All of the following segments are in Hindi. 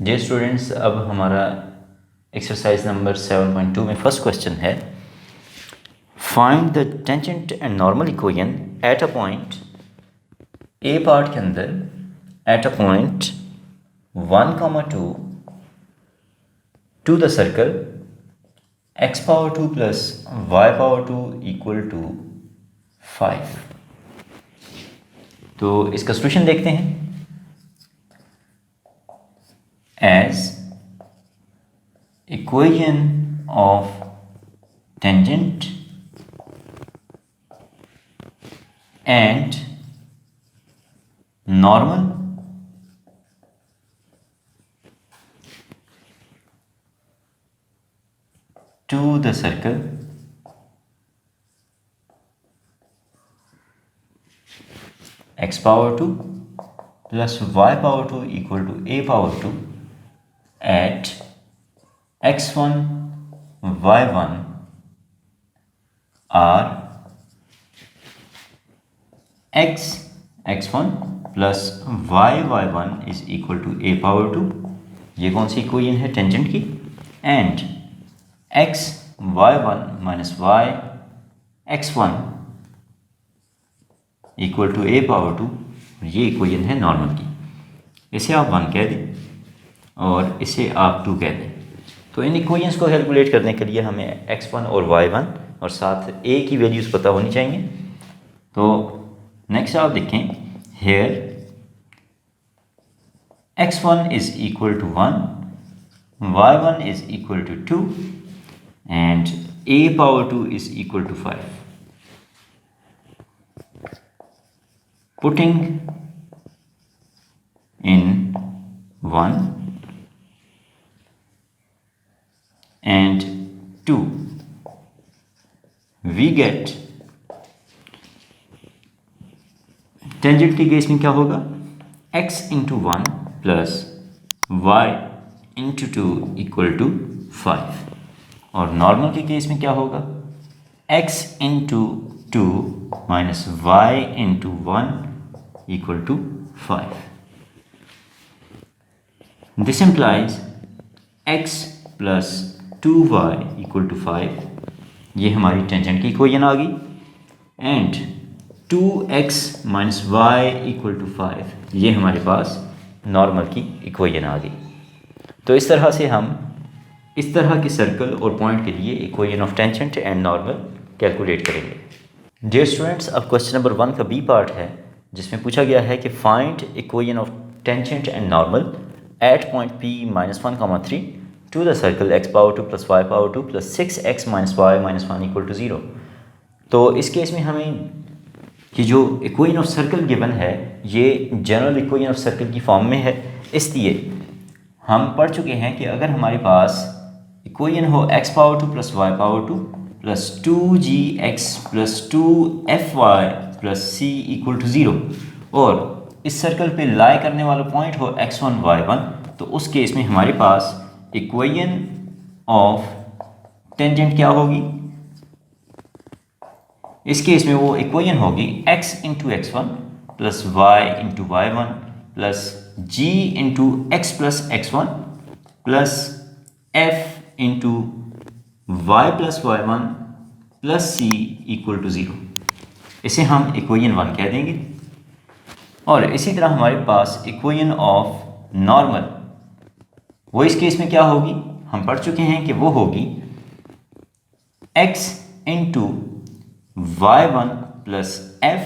डियर स्टूडेंट्स, अब हमारा एक्सरसाइज नंबर 7.2 में फर्स्ट क्वेश्चन है, find the tangent and normal equation at a point A part के अंदर at a point 1,2 to the circle x⁴ plus y⁴ equal to 5। तो इसका सॉल्यूशन देखते हैं। As equation of tangent and normal to the circle x⁴ plus y⁴ equal to a⁴ at x1 y1 are x1 plus y1 is equal to a⁴ ये कौन सी इक्वेशन है टेंजेंट की, and y1 minus y x1 equal to a⁴ ये इक्वेशन है नॉर्मल की। इसे आप 1 कह दें और इसे आप 2 कह दें। तो इन इक्वेशंस को कैलकुलेट करने के लिए हमें x1 और y1 और साथ a की वैल्यूज़ पता होनी चाहिए। तो नेक्स्ट आप देखें, here x1 is equal to 1, y1 is equal to 2 and a⁴ is equal to 5। Putting in 1 and 2 we get tangent के केस में क्या होगा, x into 1 plus y into 2 equal to 5, और नॉर्मल के केस में क्या होगा, x into 2 minus y into 1 equal to 5। This implies x plus 2y equal to 5। ये हमारी टेंजेंट की इक्वेशन आ गई, and 2x minus y equal to 5 ये हमारे पास नॉर्मल की इक्वेशन आ गई। तो इस तरह से हम इस तरह के सर्कल और पॉइंट के लिए equation of tangent and normal calculate करेंगे। डियर स्टूडेंट्स, अब क्वेश्चन नंबर 1 का बी पार्ट है, जिसमें पूछा गया है कि find equation of tangent and normal at point P minus 1, 3 to the circle x⁴ plus y⁴ plus 6x minus y minus 1 equal to 0। तो इस केस में हमें कि जो इक्वेशन ऑफ सर्कल गिवन है ये जनरल इक्वेशन ऑफ सर्कल की फॉर्म में है, इसलिए हम पढ़ चुके हैं कि अगर हमारे पास इक्वेशन हो x⁴ plus y⁴ plus 2gx plus 2fy plus c equal to 0 और इस सर्कल पे लाई करने वाला पॉइंट हो x1 y1, तो उस केस में हमारे पास इक्वेशन ऑफ टेंजेंट क्या होगी, इस केस में वो इक्वेशन होगी x into x1 plus y into y1 plus g into x plus x1 plus f into y plus y1 plus c equal to 0। इसे हम इक्वेशन 1 कह देंगे। और इसी तरह हमारे पास इक्वेशन ऑफ नॉर्मल वो इस केस में क्या होगी, हम पढ़ चुके हैं कि वो होगी x into y1 plus f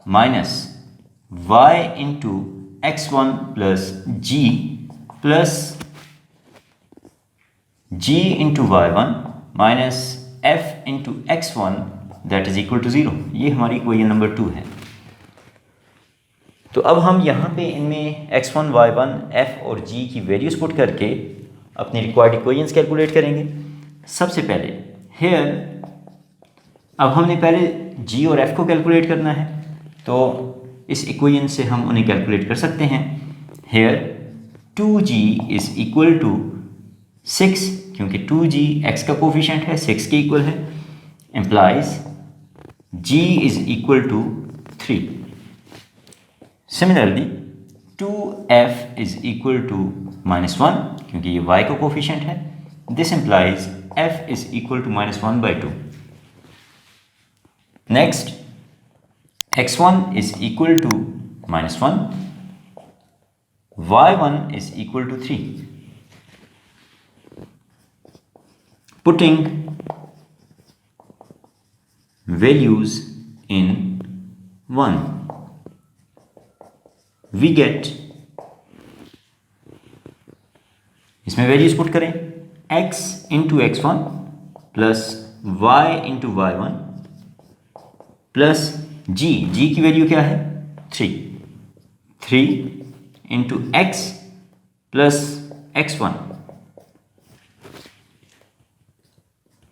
minus y into x1 plus g into y1 minus f into x1 that is equal to 0। ये हमारी इक्वेशन नंबर 2 है। तो अब हम यहाँ पे इनमें x1, y1, f और g की वैल्यूज़ पुट करके अपनी रिक्वायर्ड इक्वेशंस कैलकुलेट करेंगे। सबसे पहले हेयर, अब हमने पहले g और f को कैलकुलेट करना है, तो इस इक्वेशन से हम उन्हें कैलकुलेट कर सकते हैं। Hair 2g is equal to 6, क्योंकि 2g x का कोफिशिएंट है, 6 के इक्वल है, implies g is equal to 3। Similarly, 2f is equal to -1 क्योंकि ये y का कोफिशिएंट है. This implies f is equal to -1/2. Next x1 is equal to -1, y1 is equal to 3. Putting values in 1, we get, इसमें वैल्यूज पुट करें, x into x1 plus y into y1 plus g की वैल्यू क्या है 3 into x plus x1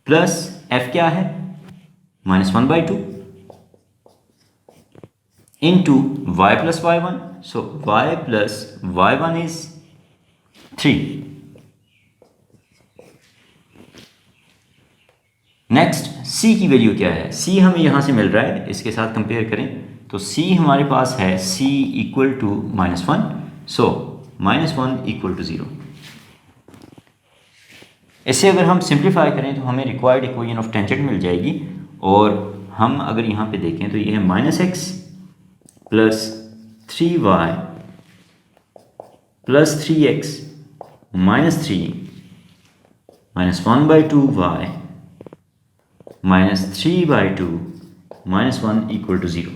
plus f क्या है -1/2 into y plus y1. So y plus y1 is 3. Next c की वैल्यू क्या है, c हमें यहाँ से मिल रहा है, इसके साथ कंपेयर करें तो c हमारे पास है c equal to -1. So -1 equal to 0. इसे अगर हम सिंप्लीफाई करें तो हमें रिक्वायर्ड इक्वेशन ऑफ टेंजेंट मिल जाएगी. और हम अगर यहाँ पे देखें तो ये है -x प्लस 3y प्लस 3x -3 -1/2y -3/2 -1 इक्वल टू 0.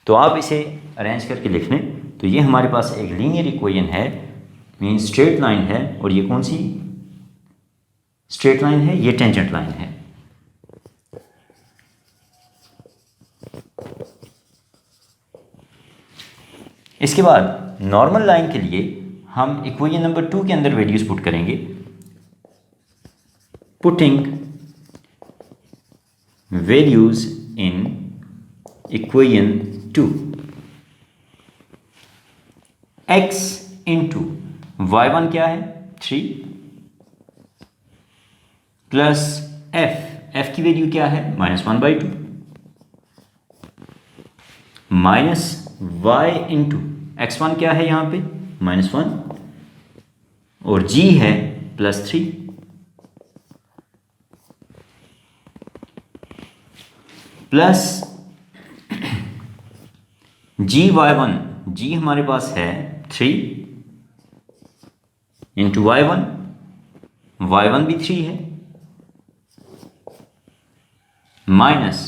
तो आप इसे अरेंज करके लिख लें तो ये हमारे पास एक लीनियर इक्वेशन है, मीन स्ट्रेट लाइन है. और ये कौन सी स्ट्रेट लाइन है, ये टेंजेंट लाइन है. इसके बाद नॉर्मल लाइन के लिए हम इक्वेशन नंबर 2 के अंदर वैल्यूज पुट करेंगे. Putting values in equation 2, x into y1 क्या है 3 प्लस f की वैल्यू क्या है -1/2 माइनस y इंटू x1 क्या है यहाँ पे -1 और g है +3 प्लस y1, g हमारे पास है 3 इंटू y1 भी 3 है माइनस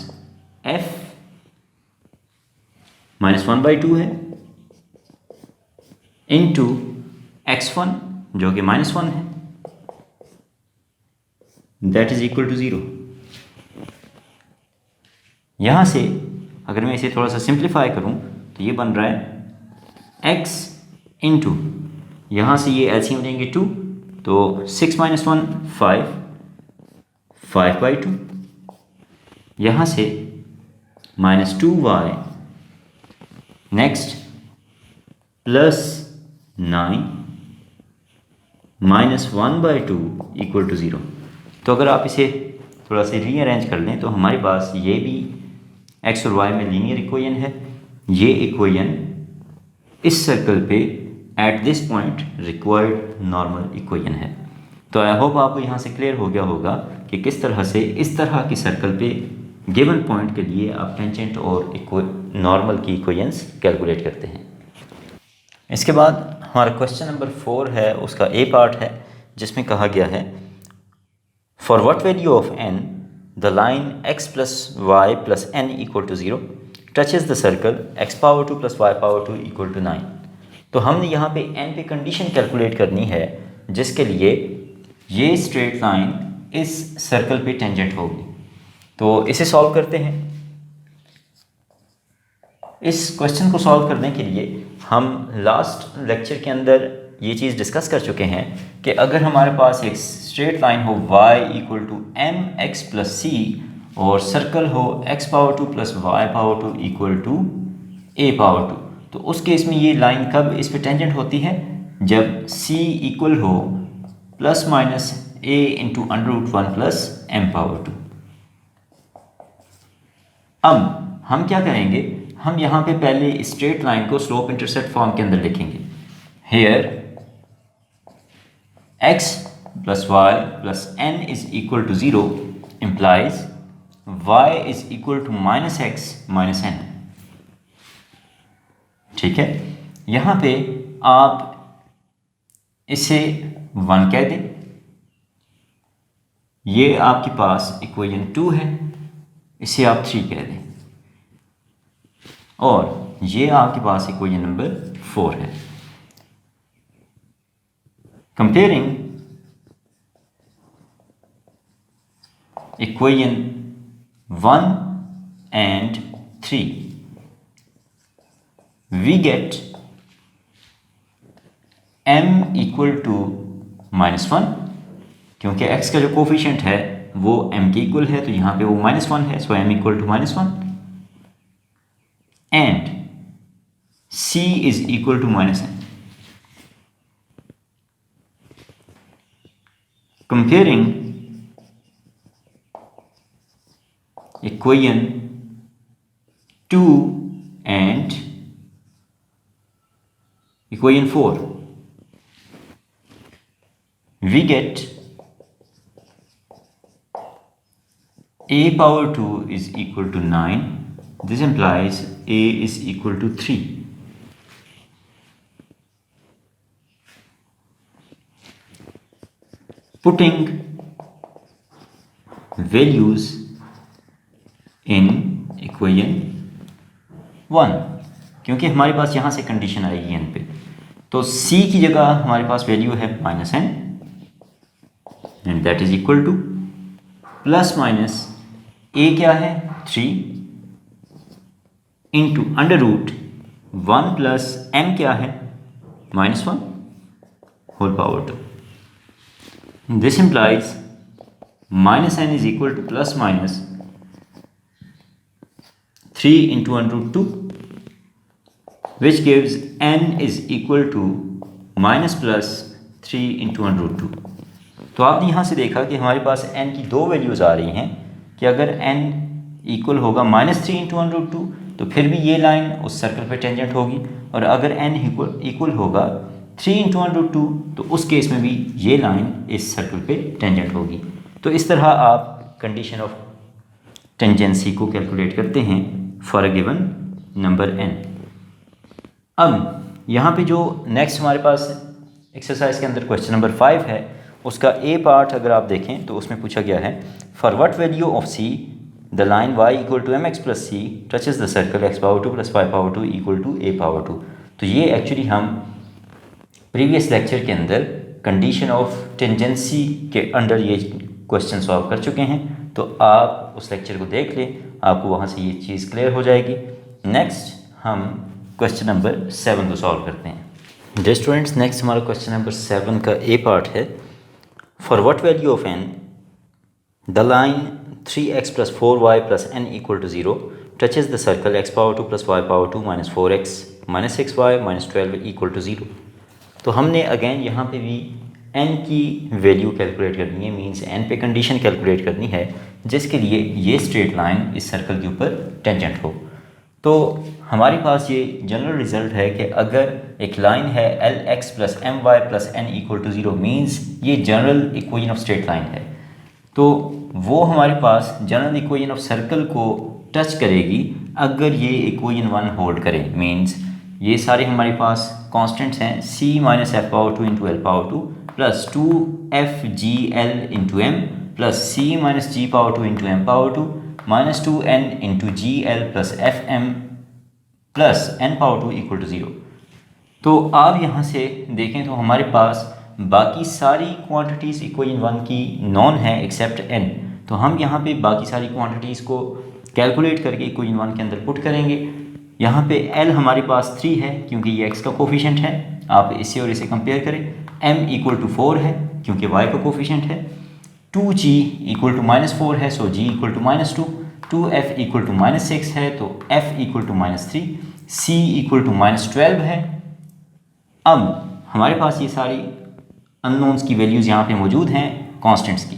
f -1/2 है इंटू x1 जो कि -1 है, दैट इज इक्वल टू 0. यहाँ से अगर मैं इसे थोड़ा सा सिंप्लीफाई करूँ तो ये बन रहा है x इंटू, यहाँ से ये एलसीएम लेंगे 2 तो 6 - 1 5/2, यहाँ से -2y next plus 9 -1/2 equal to 0. तो अगर आप इसे थोड़ा सा रीअरेंज कर लें तो हमारे पास ये भी x और y में लीनियर इक्वेशन है. ये इक्वेशन इस सर्कल पे at this point required normal equation है. तो आई होप आपको यहाँ से क्लियर हो गया होगा कि किस तरह से इस तरह की सर्कल पे गिवन पॉइंट के लिए आप टेंजेंट और नॉर्मल की इक्वेशंस कैलकुलेट करते हैं. इसके बाद हमारा क्वेश्चन नंबर 4 है, उसका ए पार्ट है जिसमें कहा गया है for what value of n the line x plus y plus n equal to 0 touches the circle x⁻² plus y⁻² equal to 9. तो हमने यहाँ पे n पे कंडीशन कैलकुलेट करनी है जिसके लिए ये स्ट्रेट लाइन इस सर्कल पे टेंजेंट होगी. तो इसे सॉल्व करते हैं. इस क्वेश्चन को सॉल्व करने के लिए हम लास्ट लेक्चर के अंदर ये चीज़ डिस्कस कर चुके हैं कि अगर हमारे पास एक स्ट्रेट लाइन हो y equal to mx plus c और सर्कल हो x⁻² plus y⁻² equal to a⁻², तो उस केस में ये लाइन कब इस पे टेंजेंट होती है जब c इक्वल हो plus minus a into √1 plus m⁻². अब हम क्या करेंगे, हम यहाँ पे पहले स्ट्रेट लाइन को स्लोप इंटरसेप्ट फॉर्म के अंदर लिखेंगे। Here x plus y plus n is equal to 0 implies y is equal to minus x minus n। ठीक है, यहाँ पे आप इसे 1 कह दें, ये आपके पास इक्वेशन 2 है, इसे आप 3 कह दें, और ये आपके पास इक्वेशन नंबर 4 है। Comparing equation 1 and 3 we get m equal to -1, क्योंकि x का जो कोफिशिएंट है वो m के इक्वल है, तो यहाँ पे वो -1 है, सो m equal to -1, and c is equal to -n। Comparing equation 2 and equation 4 we get a power 2 is equal to 9. This implies a is equal to 3. Putting values in equation 1, क्योंकि हमारे पास यहाँ से कंडीशन आएगी n पे, तो c की जगह हमारे पास वैल्यू है -n and that is equal to plus minus a क्या है 3 into under root 1 plus m क्या है -1 whole power 2। This implies -n is equal to plus minus 3 into under root 2, which gives n is equal to minus plus 3 into under root 2। तो आपने यहाँ से देखा कि हमारे पास n की दो वैल्यूज़ आ रही हैं कि अगर n इक्वल होगा -3 इंटू अंडर रूट 2 तो फिर भी ये लाइन उस सर्कल पे टेंजेंट होगी, और अगर n इक्वल होगा 3 इंटू अंडर रूट 2 तो उस केस में भी ये लाइन इस सर्कल पे टेंजेंट होगी। तो इस तरह आप कंडीशन ऑफ टेंजेंसी को कैलकुलेट करते हैं for a given number n। अब यहाँ पे जो नेक्स्ट हमारे पास एक्सरसाइज के अंदर क्वेश्चन नंबर 5 है, उसका ए पार्ट अगर आप देखें तो उसमें पूछा गया है for what value of c the line y equal to mx plus c touches the circle x power 2 plus y power 2 equal to a power 2। तो ये एक्चुअली हम प्रीवियस लेक्चर के अंदर कंडीशन ऑफ टेंजेंसी के अंडर ये क्वेश्चन सॉल्व कर चुके हैं, तो आप उस लेक्चर को देख लें, आपको वहाँ से ये चीज़ क्लियर हो जाएगी। नेक्स्ट हम क्वेश्चन नंबर 7 को सॉल्व करते हैं। डियर स्टूडेंट्स, नेक्स्ट हमारा क्वेश्चन नंबर 7 का ए पार्ट है for what value of n the line 3x plus 4y plus n equal to 0 touches the circle x power 2 plus y power 2 minus 4x minus 6y minus 12 equal to 0। तो हमने अगेन यहाँ पे भी n की वैल्यू कैलकुलेट करनी है, मींस n पे कंडीशन कैलकुलेट करनी है जिसके लिए ये स्ट्रेट लाइन इस सर्कल के ऊपर टेंजेंट हो। तो हमारे पास ये जनरल रिजल्ट है कि अगर एक लाइन है Lx plus my plus n equal to 0 means ये general equation of straight line है, तो वो हमारे पास जनरल इक्वेशन ऑफ सर्कल को टच करेगी अगर ये इक्वेशन 1 होल्ड करे। मीन्स ये सारे हमारे पास कांस्टेंट्स हैं c minus f power 2 into l power 2 plus 2f(g(l) into m plus c minus g power 2 into m power 2 minus 2n into g(l) plus fm plus n power 2 equal to 0। तो आप यहाँ से देखें तो हमारे पास बाकी सारी क्वांटिटीज़ इक्वेशन 1 की नॉन है एक्सेप्ट n, तो हम यहाँ पे बाकी सारी क्वांटिटीज़ को कैलकुलेट करके इक्वेशन 1 के अंदर पुट करेंगे। यहाँ पे l हमारे पास 3 है क्योंकि ये x का कोफिशिएंट है, आप इसे और इसे कंपेयर करें। m इक्वल टू 4 है क्योंकि y का कोफिशिएंट है। 2g इक्वल टू -4 है, so g equal to -2। 2f equal to -6 है तो f equal to -3। c equal to -12 है। अब हमारे पास ये सारी अननोन्स की वैल्यूज़ यहाँ पे मौजूद हैं कांस्टेंट्स की,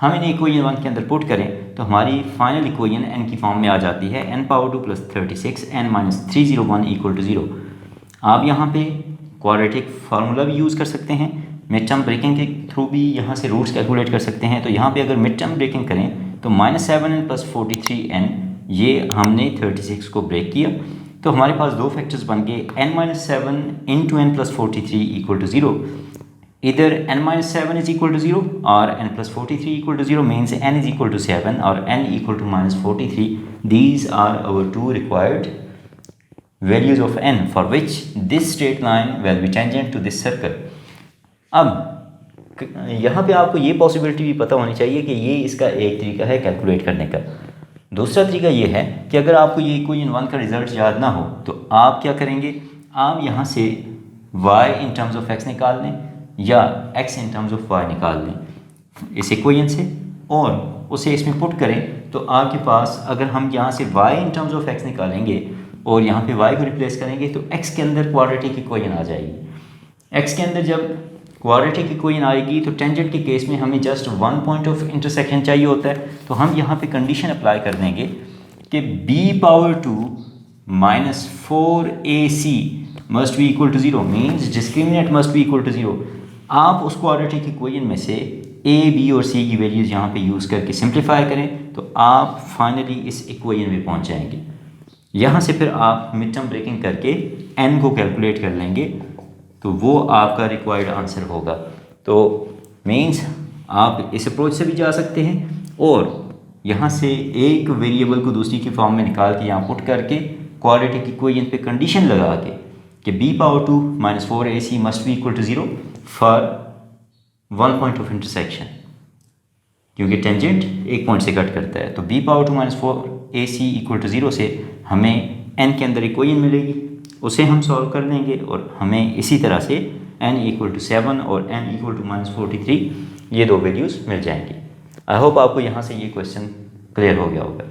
हम इन्हें इक्वेशन 1 के अंदर पुट करें तो हमारी फाइनल इक्वेशन n की फॉर्म में आ जाती है n power 2 plus 36 n minus 301 equal to 0। आप यहाँ पे क्वाड्रेटिक फार्मूला भी यूज़ कर सकते हैं, मिड टर्म ब्रेकिंग के थ्रू भी यहाँ से रूट्स कैलकुलेट कर सकते हैं। तो यहाँ पे अगर मिड टर्म ब्रेकिंग करें तो -7n प्लस 43n, ये हमने 36 को ब्रेक किया तो हमारे पास दो फैक्टर्स बन गए n-7 into n plus 43 equal to 0। इधर n-7 is equal to 0 or n plus 43 equal to 0 means n is equal to 7 or n equal to -43. These are our two required values of n for which this straight line will be tangent to this circle. अब यहाँ पे आपको ये पॉसिबिलिटी भी पता होनी चाहिए कि ये इसका एक तरीका है कैलकुलेट करने का। दूसरा तरीका ये है कि अगर आपको ये इक्वेशन 1 का रिजल्ट याद ना हो तो आप क्या करेंगे, आप यहाँ से y in terms of x निकाल लें या x in terms of y निकाल लें इस इक्वेशन से और उसे इसमें पुट करें तो आपके पास अगर हम यहाँ से y in terms of x निकालेंगे और यहाँ पे y को रिप्लेस करेंगे तो x के अंदर क्वाड्रेटिक इक्वेशन आ जाएगी। x के अंदर जब क्वाड्रेटिक इक्वेशन आएगी तो टेंजेंट के केस में हमें जस्ट 1 पॉइंट ऑफ इंटरसेक्शन चाहिए होता है। तो हम यहाँ पे कंडीशन अप्लाई कर देंगे कि b power 2 minus 4ac must be equal to 0 means discriminant must be equal to 0। आप उस क्वाड्रेटिक इक्वेशन में से a, b और c की वैल्यूज़ यहाँ पे यूज़ करके सिंप्लीफाई करें तो आप फाइनली इस इक्वेशन में पहुँच जाएंगे। यहाँ से फिर आप मिड टर्म ब्रेकिंग करके n को कैलकुलेट कर लेंगे तो वो आपका रिक्वायर्ड आंसर होगा। तो मीन्स आप इस अप्रोच से भी जा सकते हैं और यहाँ से एक वेरिएबल को दूसरी की फॉर्म में निकाल के यहाँ पुट करके क्वाड्रेटिक इक्वेशन पे कंडीशन लगा के कि b power 2 minus 4ac must be equal to 0 for 1 point of intersection, क्योंकि टेंजेंट एक पॉइंट से कट करता है। तो b power 2 minus 4ac equal to 0 से हमें n के अंदर इक्वेशन मिलेगी, उसे हम सॉल्व कर लेंगे और हमें इसी तरह से n इक्वल टू 7 और n इक्वल टू -43 ये दो वैल्यूज़ मिल जाएंगी। आई होप आपको यहाँ से ये क्वेश्चन क्लियर हो गया होगा।